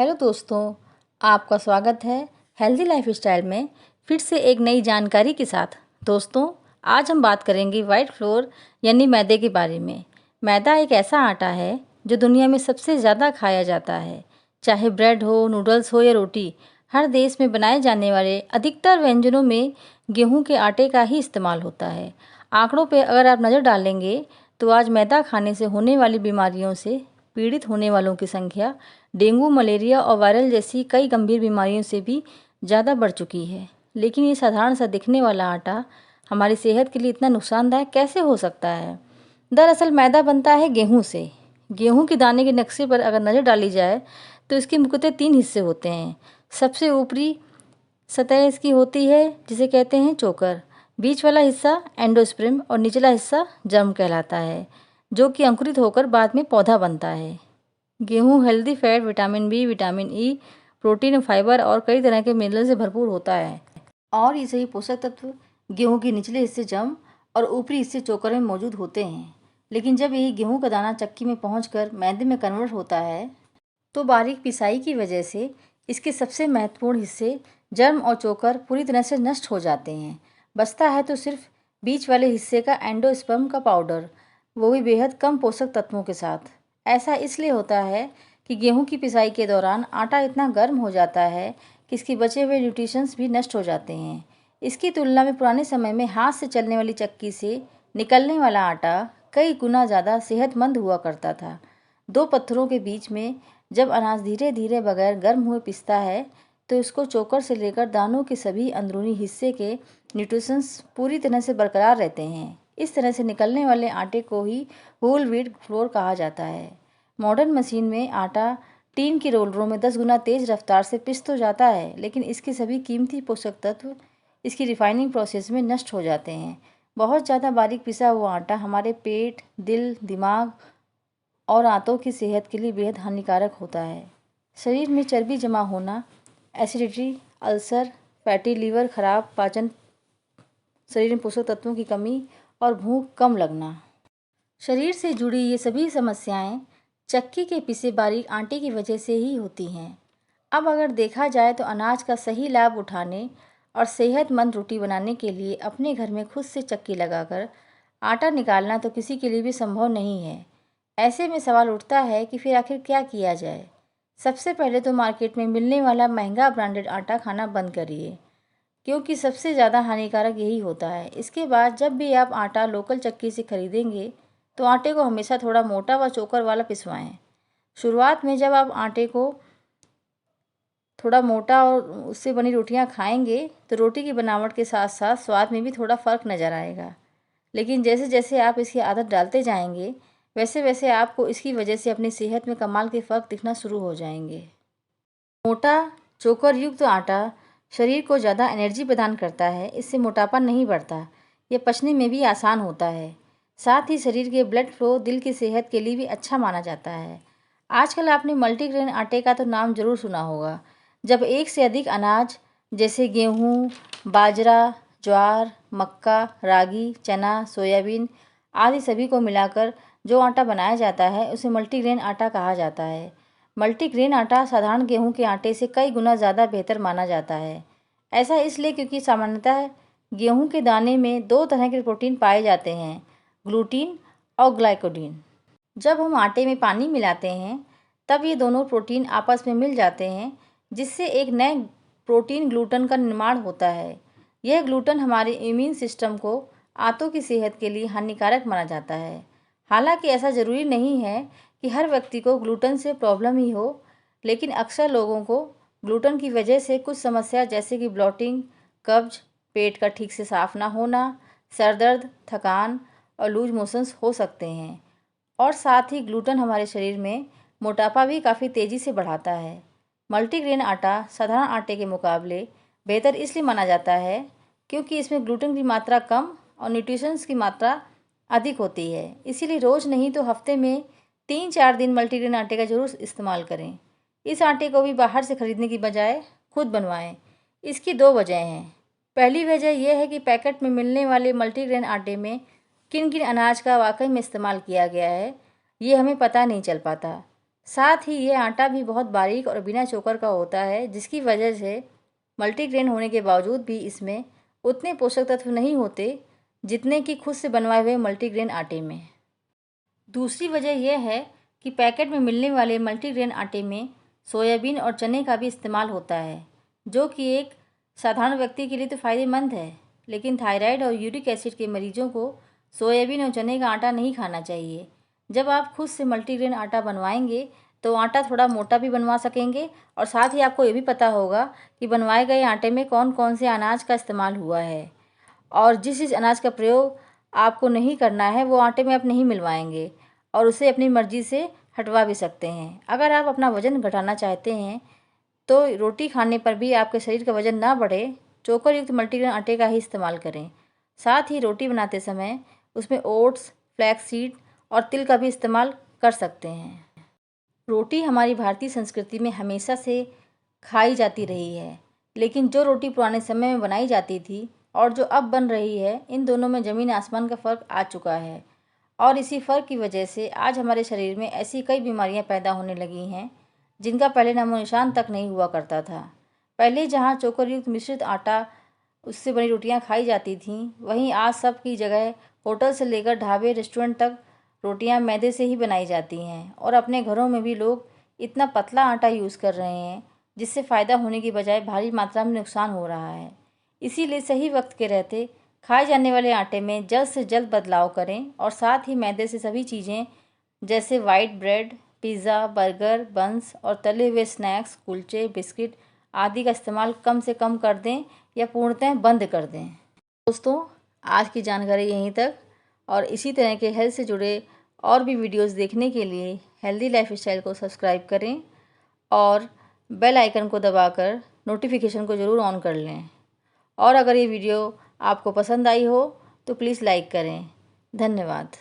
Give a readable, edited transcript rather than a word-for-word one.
Hello दोस्तों, आपका स्वागत है हेल्दी लाइफस्टाइल में फिर से एक नई जानकारी के साथ। दोस्तों, आज हम बात करेंगे वाइट फ्लोर यानी मैदे के बारे में। मैदा एक ऐसा आटा है जो दुनिया में सबसे ज़्यादा खाया जाता है। चाहे ब्रेड हो, नूडल्स हो या रोटी, हर देश में बनाए जाने वाले अधिकतर व्यंजनों में गेहूँ के आटे का ही इस्तेमाल होता है। आंकड़ों पर अगर आप नज़र डालेंगे तो आज मैदा खाने से होने वाली बीमारियों से पीड़ित होने वालों की संख्या डेंगू, मलेरिया और वायरल जैसी कई गंभीर बीमारियों से भी ज़्यादा बढ़ चुकी है। लेकिन ये साधारण सा दिखने वाला आटा हमारी सेहत के लिए इतना नुकसानदायक कैसे हो सकता है? दरअसल मैदा बनता है गेहूं से। गेहूं के दाने के नक्शे पर अगर नज़र डाली जाए तो इसके मुख्यतः 3 हिस्से होते हैं। सबसे ऊपरी सतह इसकी होती है जिसे कहते हैं चोकर, बीच वाला हिस्सा एंडोस्पर्म और निचला हिस्सा जर्म कहलाता है, जो कि अंकुरित होकर बाद में पौधा बनता है। गेहूं healthy fat, vitamin B, vitamin E, protein, fibre और कई तरह के मिनरल से भरपूर होता है। और ये सभी पोषक तत्व गेहूं के निचले हिस्से जर्म और ऊपरी हिस्से चोकर में मौजूद होते हैं। लेकिन जब यही गेहूं का दाना चक्की में पहुंचकर मैदे में कन्वर्ट होता है तो बारीक पिसाई की वजह से इसके सबसे महत्वपूर्ण हिस्से जर्म और चोकर पूरी तरह से नष्ट हो जाते हैं। बचता है तो सिर्फ बीच वाले हिस्से का एंडोस्पर्म का पाउडर, वो भी बेहद कम पोषक तत्वों के साथ। ऐसा इसलिए होता है कि गेहूं की पिसाई के दौरान आटा इतना गर्म हो जाता है कि इसके बचे हुए न्यूट्रिशंस भी नष्ट हो जाते हैं। इसकी तुलना में पुराने समय में हाथ से चलने वाली चक्की से निकलने वाला आटा कई गुना ज़्यादा सेहतमंद हुआ करता था। दो पत्थरों के बीच में जब अनाज धीरे धीरे बगैर गर्म हुए पिसता है तो इसको चोकर से लेकर दानों के सभी अंदरूनी हिस्से के न्यूट्रिशंस पूरी तरह से बरकरार रहते हैं। इस तरह से निकलने वाले आटे को ही होल व्हीट फ्लोर कहा जाता है। मॉडर्न मशीन में आटा टीन की रोलरों में 10 गुना तेज़ रफ्तार से पिस तो जाता है, लेकिन इसके सभी कीमती पोषक तत्व इसकी रिफाइनिंग प्रोसेस में नष्ट हो जाते हैं। बहुत ज़्यादा बारीक पिसा हुआ आटा हमारे पेट, दिल, दिमाग और आंतों की सेहत के लिए बेहद हानिकारक होता है। शरीर में चर्बी जमा होना, एसिडिटी, अल्सर, फैटी लीवर, खराब पाचन, शरीर में पोषक तत्वों की कमी और भूख कम लगना, शरीर से जुड़ी ये सभी समस्याएं चक्की के पिसे बारीक आटे की वजह से ही होती हैं। अब अगर देखा जाए तो अनाज का सही लाभ उठाने और सेहतमंद रोटी बनाने के लिए अपने घर में खुद से चक्की लगाकर आटा निकालना तो किसी के लिए भी संभव नहीं है। ऐसे में सवाल उठता है कि फिर आखिर क्या किया जाए। सबसे पहले तो मार्केट में मिलने वाला महंगा ब्रांडेड आटा खाना बंद करिए, क्योंकि सबसे ज़्यादा हानिकारक यही होता है। इसके बाद जब भी आप आटा लोकल चक्की से खरीदेंगे तो आटे को हमेशा थोड़ा मोटा व चोकर वाला पिसवाएं। शुरुआत में जब आप आटे को थोड़ा मोटा और उससे बनी रोटियां खाएंगे तो रोटी की बनावट के साथ साथ स्वाद में भी थोड़ा फ़र्क नज़र आएगा। लेकिन जैसे जैसे आप इसकी आदत डालते जाएंगे वैसे वैसे आपको इसकी वजह से अपनी सेहत में कमाल के फ़र्क दिखना शुरू हो जाएंगे। मोटा चोकर युक्त आटा शरीर को ज़्यादा एनर्जी प्रदान करता है, इससे मोटापा नहीं बढ़ता, यह पचने में भी आसान होता है। साथ ही शरीर के ब्लड फ्लो, दिल की सेहत के लिए भी अच्छा माना जाता है। आजकल आपने मल्टीग्रेन आटे का तो नाम ज़रूर सुना होगा। जब एक से अधिक अनाज जैसे गेहूँ, बाजरा, ज्वार, मक्का, रागी, चना, सोयाबीन आदि सभी को मिलाकर जो आटा बनाया जाता है उसे मल्टीग्रेन आटा कहा जाता है। मल्टीग्रेन आटा साधारण गेहूं के आटे से कई गुना ज़्यादा बेहतर माना जाता है। ऐसा इसलिए क्योंकि सामान्यतः गेहूं के दाने में 2 तरह के प्रोटीन पाए जाते हैं, ग्लूटीन और ग्लाइकोडीन। जब हम आटे में पानी मिलाते हैं तब ये दोनों प्रोटीन आपस में मिल जाते हैं, जिससे एक नए प्रोटीन ग्लूटन का निर्माण होता है। यह ग्लूटन हमारे इम्यून सिस्टम को आंतों की सेहत के लिए हानिकारक माना जाता है। हालांकि ऐसा ज़रूरी नहीं है कि हर व्यक्ति को ग्लूटन से प्रॉब्लम ही हो, लेकिन अक्सर लोगों को ग्लूटन की वजह से कुछ समस्या जैसे कि ब्लॉटिंग, कब्ज, पेट का ठीक से साफ ना होना, सर दर्द, थकान और लूज मोशंस हो सकते हैं। और साथ ही ग्लूटन हमारे शरीर में मोटापा भी काफ़ी तेज़ी से बढ़ाता है। मल्टीग्रेन आटा साधारण आटे के मुकाबले बेहतर इसलिए माना जाता है क्योंकि इसमें ग्लूटन की मात्रा कम और न्यूट्रिशंस की मात्रा अधिक होती है। इसीलिए रोज़ नहीं तो हफ्ते में 3-4 दिन मल्टीग्रेन आटे का ज़रूर इस्तेमाल करें। इस आटे को भी बाहर से ख़रीदने की बजाय खुद बनवाएं। इसकी 2 वजह हैं। पहली वजह यह है कि पैकेट में मिलने वाले मल्टीग्रेन आटे में किन किन अनाज का वाकई में इस्तेमाल किया गया है ये हमें पता नहीं चल पाता। साथ ही ये आटा भी बहुत बारीक और बिना चोकर का होता है, जिसकी वजह से मल्टीग्रेन होने के बावजूद भी इसमें उतने पोषक तत्व नहीं होते जितने कि खुद से बनवाए हुए मल्टीग्रेन आटे में। दूसरी वजह यह है कि पैकेट में मिलने वाले मल्टीग्रेन आटे में सोयाबीन और चने का भी इस्तेमाल होता है, जो कि एक साधारण व्यक्ति के लिए तो फ़ायदेमंद है, लेकिन थायराइड और यूरिक एसिड के मरीजों को सोयाबीन और चने का आटा नहीं खाना चाहिए। जब आप खुद से मल्टीग्रेन आटा बनवाएंगे तो आटा थोड़ा मोटा भी बनवा सकेंगे और साथ ही आपको ये भी पता होगा कि बनवाए गए आटे में कौन कौन से अनाज का इस्तेमाल हुआ है, और जिस अनाज का प्रयोग आपको नहीं करना है वो आटे में आप नहीं मिलवाएंगे और उसे अपनी मर्ज़ी से हटवा भी सकते हैं। अगर आप अपना वज़न घटाना चाहते हैं तो रोटी खाने पर भी आपके शरीर का वज़न ना बढ़े, चोकर युक्त मल्टीग्रेन आटे का ही इस्तेमाल करें। साथ ही रोटी बनाते समय उसमें ओट्स, फ्लैक्स सीड और तिल का भी इस्तेमाल कर सकते हैं। रोटी हमारी भारतीय संस्कृति में हमेशा से खाई जाती रही है, लेकिन जो रोटी पुराने समय में बनाई जाती थी और जो अब बन रही है, इन दोनों में ज़मीन आसमान का फ़र्क आ चुका है। और इसी फ़र्क की वजह से आज हमारे शरीर में ऐसी कई बीमारियां पैदा होने लगी हैं जिनका पहले नामो निशान तक नहीं हुआ करता था। पहले जहां चोकर युक्त मिश्रित आटा उससे बनी रोटियां खाई जाती थीं, वहीं आज सब की जगह होटल से लेकर ढाबे, रेस्टोरेंट तक रोटियां मैदे से ही बनाई जाती हैं और अपने घरों में भी लोग इतना पतला आटा यूज़ कर रहे हैं जिससे फ़ायदा होने की बजाय भारी मात्रा में नुकसान हो रहा है। इसीलिए सही वक्त के रहते खाए जाने वाले आटे में जल्द से जल्द बदलाव करें और साथ ही मैदे से सभी चीज़ें जैसे white bread, pizza, burger, buns और तले हुए स्नैक्स, कुलचे, बिस्किट आदि का इस्तेमाल कम से कम कर दें या पूर्णतः बंद कर दें। दोस्तों, आज की जानकारी यहीं तक, और इसी तरह के हेल्थ से जुड़े और भी वीडियोस देखने के लिए हेल्दी लाइफस्टाइल को सब्सक्राइब करें और बेल आइकन को दबाकर नोटिफिकेशन को ज़रूर ऑन कर लें। और अगर ये वीडियो आपको पसंद आई हो तो प्लीज़ लाइक करें। धन्यवाद।